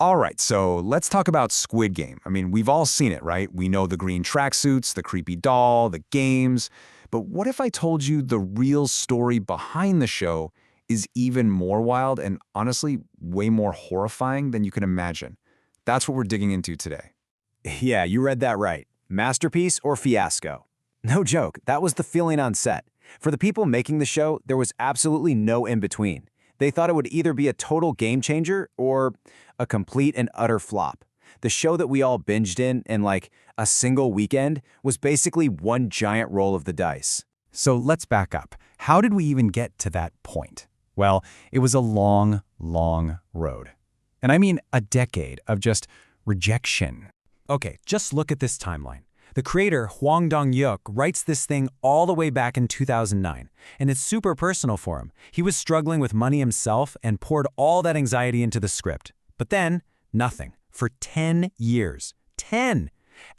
All right, so let's talk about Squid Game. I mean, we've all seen it, right? We know the green tracksuits, the creepy doll, the games. But what if I told you the real story behind the show is even more wild and honestly way more horrifying than you can imagine? That's what we're digging into today. Yeah, you read that right. Masterpiece or fiasco? No joke, that was the feeling on set. For the people making the show, there was absolutely no in-between. They thought it would either be a total game changer or a complete and utter flop. The show that we all binged in like a single weekend was basically one giant roll of the dice. So let's back up. How did we even get to that point? Well, it was a long, long road. And I mean a decade of just rejection. Okay, just look at this timeline. The creator, Hwang Dong-hyuk, writes this thing all the way back in 2009, and it's super personal for him. He was struggling with money himself and poured all that anxiety into the script. But then, nothing. For 10 years. 10!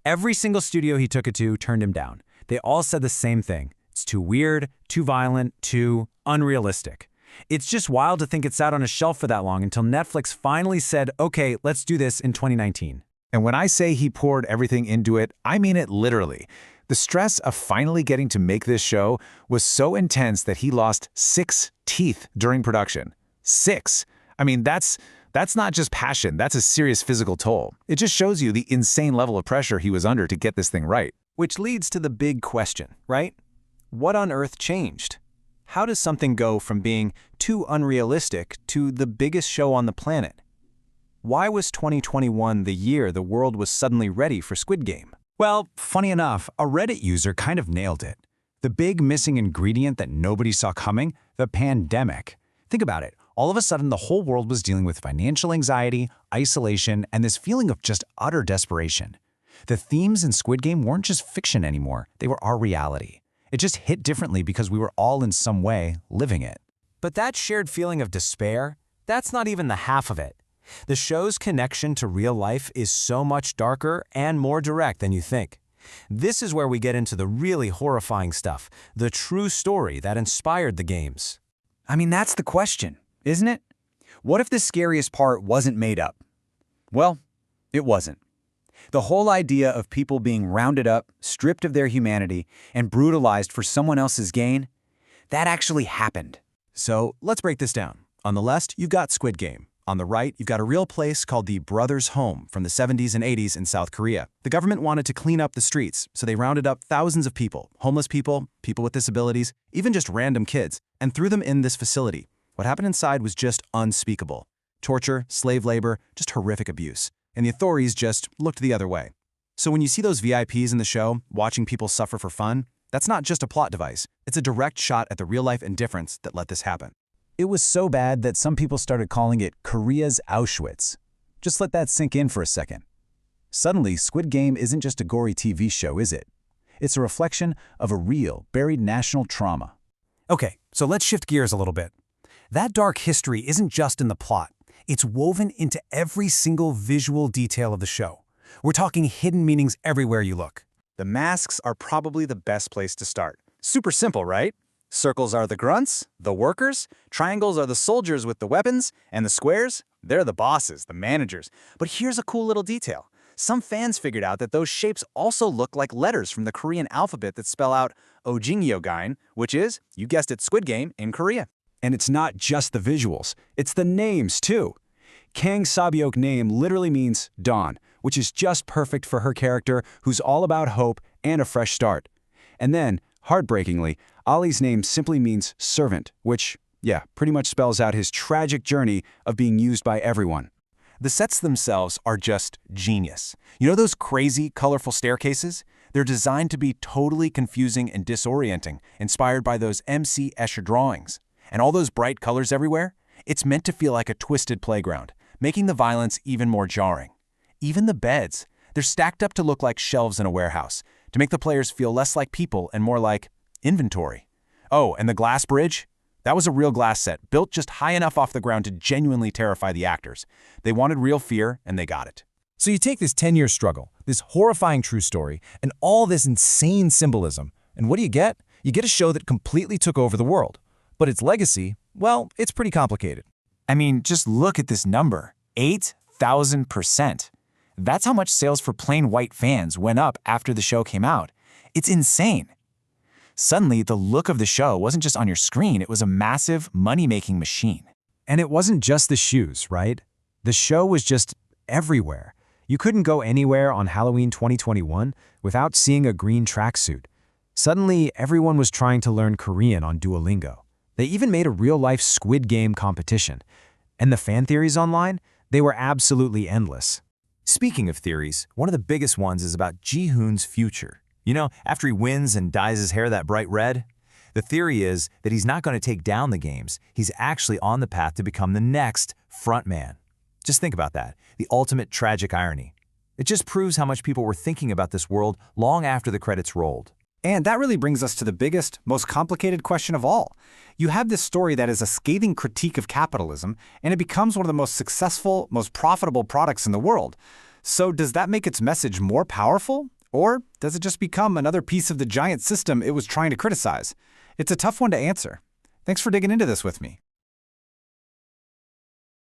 Every single studio he took it to turned him down. They all said the same thing. It's too weird, too violent, too unrealistic. It's just wild to think it sat on a shelf for that long until Netflix finally said, okay, let's do this in 2019. And when I say he poured everything into it, I mean it literally. The stress of finally getting to make this show was so intense that he lost 6 teeth during production. 6! I mean, that's not just passion, that's a serious physical toll. It just shows you the insane level of pressure he was under to get this thing right. Which leads to the big question, right? What on earth changed? How does something go from being too unrealistic to the biggest show on the planet? Why was 2021 the year the world was suddenly ready for Squid Game? Well, funny enough, a Reddit user kind of nailed it. The big missing ingredient that nobody saw coming, the pandemic. Think about it. All of a sudden, the whole world was dealing with financial anxiety, isolation, and this feeling of just utter desperation. The themes in Squid Game weren't just fiction anymore. They were our reality. It just hit differently because we were all in some way living it. But that shared feeling of despair, that's not even the half of it. The show's connection to real life is so much darker and more direct than you think. This is where we get into the really horrifying stuff, the true story that inspired the games. I mean, that's the question, isn't it? What if the scariest part wasn't made up? Well, it wasn't. The whole idea of people being rounded up, stripped of their humanity, and brutalized for someone else's gain, that actually happened. So let's break this down. On the left, you've got Squid Game. On the right, you've got a real place called the Brothers' Home from the 70s and 80s in South Korea. The government wanted to clean up the streets, so they rounded up thousands of people, homeless people, people with disabilities, even just random kids, and threw them in this facility. What happened inside was just unspeakable. Torture, slave labor, just horrific abuse. And the authorities just looked the other way. So when you see those VIPs in the show, watching people suffer for fun, that's not just a plot device. It's a direct shot at the real-life indifference that let this happen. It was so bad that some people started calling it Korea's Auschwitz. Just let that sink in for a second. Suddenly, Squid Game isn't just a gory TV show, is it? It's a reflection of a real, buried national trauma. Okay, so let's shift gears a little bit. That dark history isn't just in the plot. It's woven into every single visual detail of the show. We're talking hidden meanings everywhere you look. The masks are probably the best place to start. Super simple, right? Circles are the grunts, the workers, triangles are the soldiers with the weapons, and the squares, they're the bosses, the managers. But here's a cool little detail. Some fans figured out that those shapes also look like letters from the Korean alphabet that spell out Ojingyogain, which is, you guessed it, Squid Game in Korea. And it's not just the visuals, it's the names too. Kang Sabyok's name literally means dawn, which is just perfect for her character who's all about hope and a fresh start. And then, heartbreakingly, Ali's name simply means servant, which, yeah, pretty much spells out his tragic journey of being used by everyone. The sets themselves are just genius. You know those crazy, colorful staircases? They're designed to be totally confusing and disorienting, inspired by those M.C. Escher drawings. And all those bright colors everywhere? It's meant to feel like a twisted playground, making the violence even more jarring. Even the beds, they're stacked up to look like shelves in a warehouse, to make the players feel less like people and more like inventory. Oh, and the glass bridge? That was a real glass set, built just high enough off the ground to genuinely terrify the actors. They wanted real fear, and they got it. So you take this 10-year struggle, this horrifying true story, and all this insane symbolism, and what do you get? You get a show that completely took over the world. But its legacy, well, it's pretty complicated. I mean, just look at this number. 1,000%. That's how much sales for plain white fans went up after the show came out. It's insane. Suddenly, the look of the show wasn't just on your screen, it was a massive money-making machine. And it wasn't just the shoes, right? The show was just everywhere. You couldn't go anywhere on Halloween 2021 without seeing a green tracksuit. Suddenly, everyone was trying to learn Korean on Duolingo. They even made a real-life Squid Game competition. And the fan theories online? They were absolutely endless. Speaking of theories, one of the biggest ones is about Ji-hoon's future. You know, after he wins and dyes his hair that bright red? The theory is that he's not going to take down the games. He's actually on the path to become the next frontman. Just think about that, the ultimate tragic irony. It just proves how much people were thinking about this world long after the credits rolled. And that really brings us to the biggest, most complicated question of all. You have this story that is a scathing critique of capitalism, and it becomes one of the most successful, most profitable products in the world. So does that make its message more powerful? Or does it just become another piece of the giant system it was trying to criticize? It's a tough one to answer. Thanks for digging into this with me.